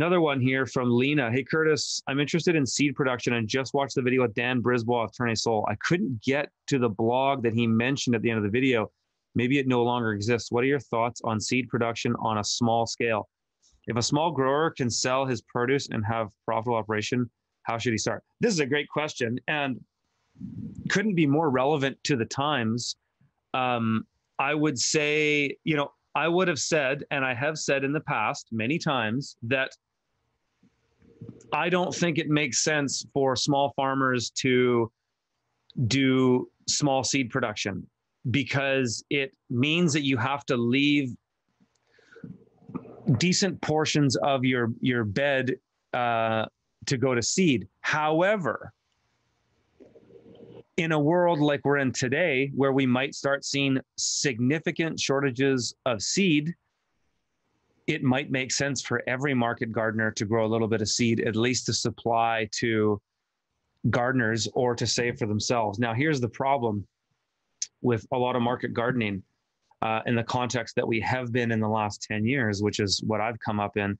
Another one here from Lena. Hey, Curtis, I'm interested in seed production and just watched the video with Dan Brisbois of Tournay Soul. I couldn't get to the blog that he mentioned at the end of the video. Maybe it no longer exists. What are your thoughts on seed production on a small scale? If a small grower can sell his produce and have profitable operation, how should he start? This is a great question and couldn't be more relevant to the times. I would say, I would have said, and I have said in the past many times, that I don't think it makes sense for small farmers to do small seed production because it means that you have to leave decent portions of your bed to go to seed. However, in a world like we're in today, where we might start seeing significant shortages of seed, it might make sense for every market gardener to grow a little bit of seed, at least to supply to gardeners or to save for themselves. Now, here's the problem with a lot of market gardening in the context that we have been in the last 10 years, which is what I've come up in,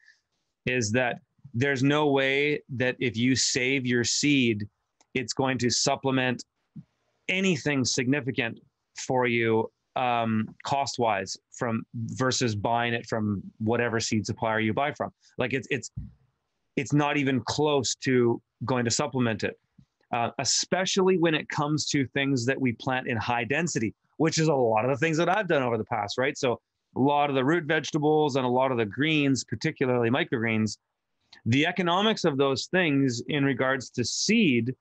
is that there's no way that if you save your seed, it's going to supplement anything significant for you cost-wise versus buying it from whatever seed supplier you buy from. Like it's not even close to going to supplement it, especially when it comes to things that we plant in high density, which is a lot of the things that I've done over the past, right? So a lot of the root vegetables and a lot of the greens, particularly microgreens, the economics of those things in regards to seed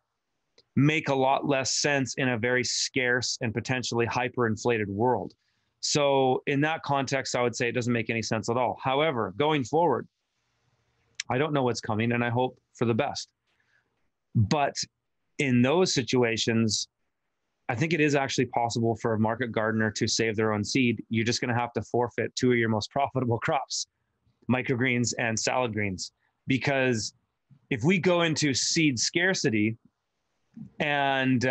make a lot less sense in a very scarce and potentially hyperinflated world. So in that context, I would say it doesn't make any sense at all. However, going forward, I don't know what's coming and I hope for the best. But in those situations, I think it is actually possible for a market gardener to save their own seed. You're just going to have to forfeit two of your most profitable crops, microgreens and salad greens. Because if we go into seed scarcity, and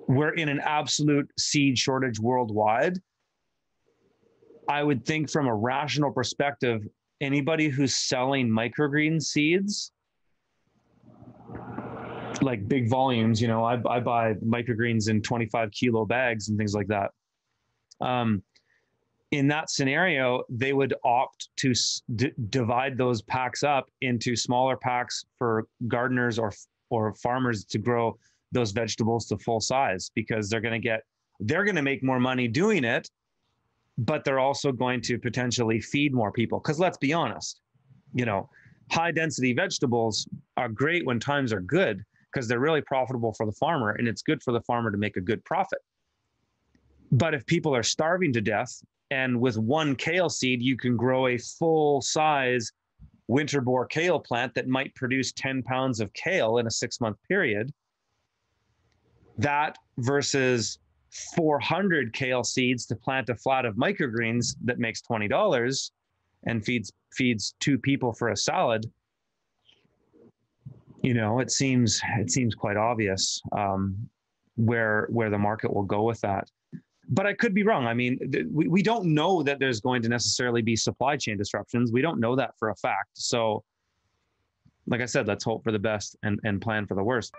we're in an absolute seed shortage worldwide, I would think from a rational perspective, anybody who's selling microgreen seeds, like big volumes, I buy microgreens in 25 kilo bags and things like that. In that scenario, they would opt to divide those packs up into smaller packs for gardeners or farmers to grow those vegetables to full size, because they're going to make more money doing it, but they're also going to potentially feed more people. Because let's be honest, high density vegetables are great when times are good because they're really profitable for the farmer, and it's good for the farmer to make a good profit. But if people are starving to death, and with one kale seed, you can grow a full-size winter boar kale plant that might produce 10 pounds of kale in a 6-month period, that versus 400 kale seeds to plant a flat of microgreens that makes $20 and feeds 2 people for a salad, it seems quite obvious where the market will go with that. But I could be wrong. I mean, we don't know that there's going to necessarily be supply chain disruptions. We don't know that for a fact. So, like I said, let's hope for the best and plan for the worst.